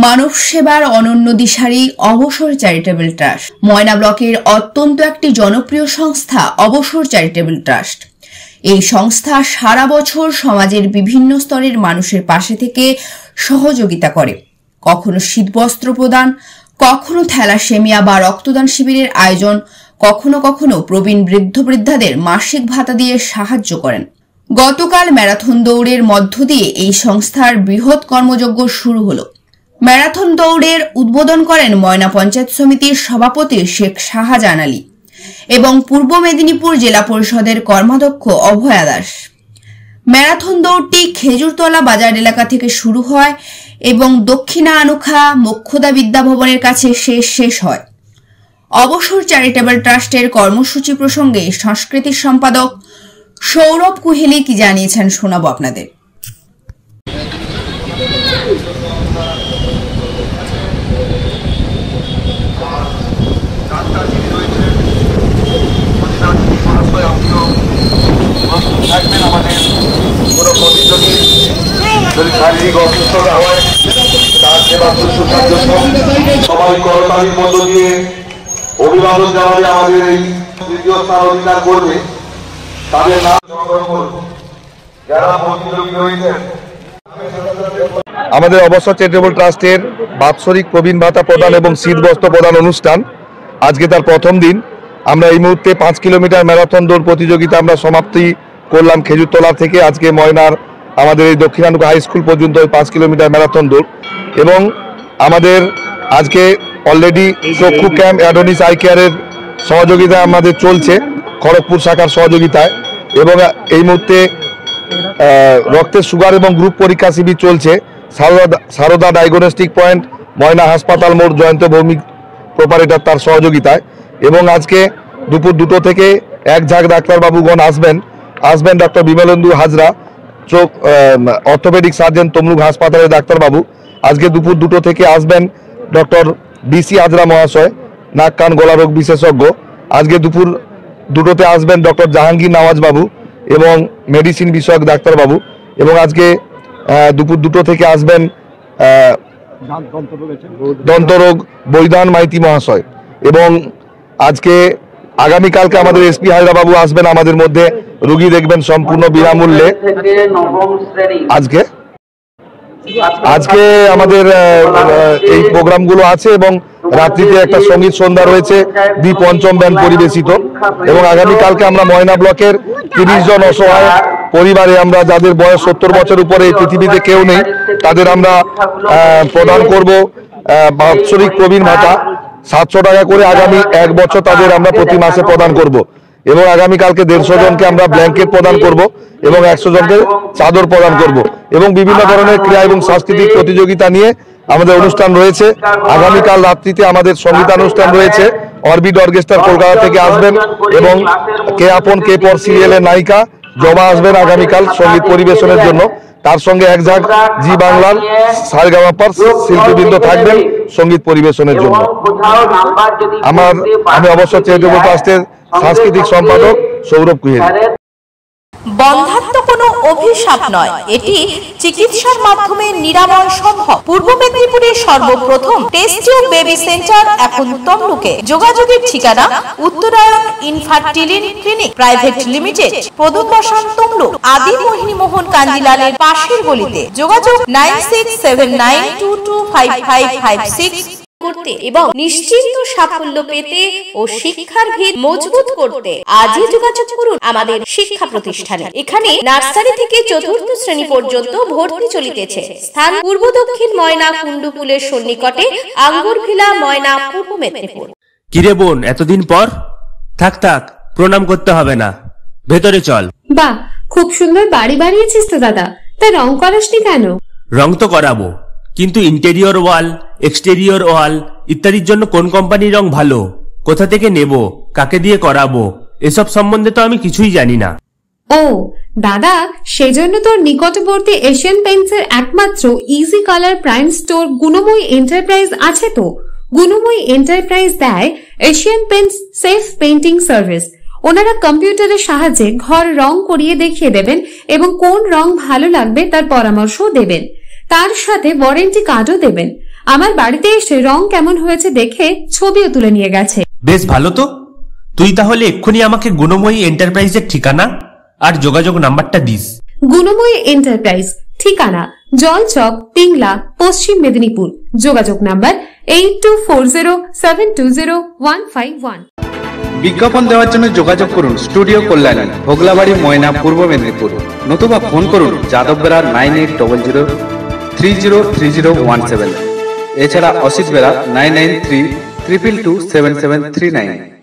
মানব সেবার অনন্য দিশারি অবসর চ্যারিটেবল ট্রাস্ট। ময়না ব্লকের অত্যন্ত একটি জনপ্রিয় সংস্থা অবসর চ্যারিটেবল ট্রাস্ট। এই সংস্থা সারা বছর সমাজের বিভিন্ন স্তরের মানুষের পাশে থেকে সহযোগিতা করে। কখনো শীতবস্ত্র প্রদান, কখনো থ্যালাসেমিয়া বা রক্তদান শিবিরের আয়োজন, কখনো কখনো প্রবীণ বৃদ্ধ বৃদ্ধাদের মাসিক ভাতা দিয়ে সাহায্য করেন। গতকাল ম্যারাথন দৌড়ের মধ্য দিয়ে এই সংস্থার বৃহৎ কর্মযজ্ঞ শুরু হলো। ম্যারাথন দৌড়ের উদ্বোধন করেন ময়না পঞ্চায়েত সমিতির সভাপতি শেখ শাহজাহান আলী এবং পূর্ব মেদিনীপুর জেলা পরিষদের কর্মাধ্যক্ষ অভয়া দাস। ম্যারাথন দৌড়টি খেজুরতলা বাজার এলাকা থেকে শুরু হয় এবং দক্ষিণা আনুখা মোক্ষদা বিদ্যাভবনের কাছে শেষ হয়। অবসর চ্যারিটেবল ট্রাস্টের কর্মসূচি প্রসঙ্গে সাংস্কৃতিক সম্পাদক সৌরভ কুহেলি কি জানিয়েছেন শোনাবো আপনাদের। শারীরিক অসুস্থতা হয় তার সেবা শুশ্রূষার জন্য সবাই করতালির মধ্য দিয়ে অভিবাদন জানাবে। আমাদের এই তৃতীয় স্থান অধিকার করবে তাদের নাম সংগ্রহ করব যারা প্রতিযোগী হয়েছেন। আমাদের অবসর চ্যারিটেবল ট্রাস্টের বাৎসরিক প্রবীণ ভাতা প্রদান এবং শীতবস্ত্র প্রদান অনুষ্ঠান আজকে তার প্রথম দিন। আমরা এই মুহূর্তে 5 কিলোমিটার ম্যারাথন দৌড় প্রতিযোগিতা আমরা সমাপ্তি করলাম খেজুরতলা থেকে। আজকে ময়নার আমাদের এই দক্ষিণানুকা হাই স্কুল পর্যন্ত 5 কিলোমিটার ম্যারাথন দৌড় এবং আমাদের আজকে অলরেডি চক্ষু ক্যাম্প অ্যাডোনিস আই কেয়ারের সহযোগিতা আমাদের চলছে খড়গপুর শাখার সহযোগিতায় এবং এই মুহূর্তে রক্তের সুগার এবং গ্রুপ পরীক্ষা শিবির চলছে সারদা ডায়াগনস্টিক পয়েন্ট ময়না হাসপাতাল মোড় জয়ন্ত ভৌমিক প্রপারেটর তার সহযোগিতায়। এবং আজকে দুপুর 2টো থেকে এক ঝাঁক ডাক্তারবাবুগণ আসবেন ডক্টর বিমলেন্দু হাজরা, চোখ অর্থোপেডিক সার্জন তমলুক হাসপাতালের ডাক্তারবাবু। আজকে দুপুর 2টো থেকে আসবেন ডক্টর বিসি হাজরা মহাশয়, নাক কান গলা রোগ বিশেষজ্ঞ। আজকে দুপুর 2টোতে আসবেন ডক্টর জাহাঙ্গীর নওয়াজ বাবু এবং মেডিসিন বিষয়ক ডাক্তারবাবু। এবং আজকে দুপুর 2টো থেকে আসবেন দন্তরোগ বৈদান মাইতি মহাশয়। এবং আজকে আগামীকালকে আমাদের এসপি হাজরাবাবু আসবেন আমাদের মধ্যে, রোগী দেখবেন সম্পূর্ণ বিনামূল্যে। আজকে আমাদের এই প্রোগ্রামগুলো আছে এবং রাত্রিতে একটা সঙ্গীত সন্ধ্যা রয়েছে দি পঞ্চম ব্যান্ড পরিবেশিত। এবং আগামীকালকে আমরা ময়না ব্লকের 30 জন অসহায় পরিবারে আমরা যাদের বয়স 70 বছর উপরে এই পৃথিবীতে কেউ নেই তাদের আমরা প্রদান করব বাৎসরিক প্রবীণ ভাতা 700 টাকা করে। আগামী 1 বছর তাদের আমরা প্রতি মাসে প্রদান করব এবং আগামীকালকে 150 জনকে আমরা ব্ল্যাঙ্কেট প্রদান করব এবং 100 জনকে চাদর প্রদান করব এবং বিভিন্ন ধরনের ক্রীড়া এবং সাংস্কৃতিক প্রতিযোগিতা নিয়ে আমাদের অনুষ্ঠান রয়েছে। আগামীকাল রাত্রিতে আমাদের সঙ্গীতানুষ্ঠান রয়েছে। অরবিট অর্কেস্ট্রা কলকাতা থেকে আসবেন এবং কে আপন কে পর সিরিয়ালের নায়িকা জবা আসবেন আগামীকাল সঙ্গীত পরিবেশনের জন্য। তার সঙ্গে এক ঝাঁক জি বাংলার সারেগামাপার শিল্পীবৃন্দ থাকবেন সঙ্গীত পরিবেশনের জন্য। আমি অবসর চ্যারিটেবল ট্রাস্টের সাংস্কৃতিক সম্পাদক সৌরভ কুহেলি। বন্ধাত্ম কোনো অভিশাপ নয়, এটি চিকিৎসার মাধ্যমে নিরাময় সম্ভব। পূর্ব মেদিনীপুরের সর্বপ্রথম টেস্ট টিউব বেবি সেন্টার এখন তমলুকে। যোগাযোগের ঠিকানা উত্তরায়ণ ইনফার্টিলিটি ক্লিনিক প্রাইভেট লিমিটেড, প্রদূত বসান তমলুক, আদি মোহিনী মোহন কাঞ্জিলালের পাশের গলিতে। যোগাযোগ 9679225556 করতে এবং নিশ্চিন্ত সাফল্য পেতে ও শিক্ষার ভিত মজবুত করতে আজই যোগাযোগ করুন আমাদের শিক্ষা প্রতিষ্ঠানে। এখানে নার্সারি থেকে 4র্থ শ্রেণী পর্যন্ত ভর্তি চলিতেছে। স্থান পূর্ব দক্ষিণ ময়না কুন্ডুপুলের সন্নিকটে, আঙ্গুর ভিলা, ময়না, পূর্ব মেদিনীপুর। কিরে বোন, এতদিন পর? থাক প্রণাম করতে হবে না, ভেতরে চল। বাহ, খুব সুন্দর বাড়ি বানিয়েছিস তো দাদা, তা রং করাসনি কেন? রং তো করাবো, কিন্তু ইন্টেরিয়র ওয়াল, এক্সটেরিয়র ওয়াল ইত্যাদির জন্য কোন কোম্পানির রং ভালো, কোথা থেকে নেব, কাকে দিয়ে করাবো, এসব সম্বন্ধে তো আমি কিছুই জানি না। ও দাদা, সেজন্য তোর নিকটবর্তী এশিয়ান পেইন্টসের একমাত্র easy colour prime store Gunamoyee enterprise আছে তো। গুণময়ী এন্টারপ্রাইজ দেয় Asian Paints safe painting service. ওনারা কম্পিউটারের সাহায্যে ঘর রং করিয়ে দেখিয়ে দেবেন এবং কোন রং ভালো লাগবে তার পরামর্শ দেবেন। তার সাথে ওয়ারেন্টি কার্ডও দেবেন। আমার বাড়িতে এসে রং কেমন হয়েছে দেখে ছবিও তুলে নিয়ে গেছে। বেশ ভালো তো। তুই তাহলে এক্ষুনি আমাকে গুণময়ী এন্টারপ্রাইজের ঠিকানা আর যোগাযোগ নাম্বারটা দিস। গুণময়ী এন্টারপ্রাইজ, ঠিকানা জলচক, পিংলা, পশ্চিম মেদিনীপুর। যোগাযোগ নাম্বার 8240720151। বিজ্ঞাপন দেওয়ার জন্য যোগাযোগ করুন স্টুডিও কল্যাণী, ভোগলাবাড়ি, ময়না, পূর্ব মেদিনীপুর। নতুবা ফোন করুন যাদব বেরা 9800303017। এছাড়া অসিত বেরা 9932227739।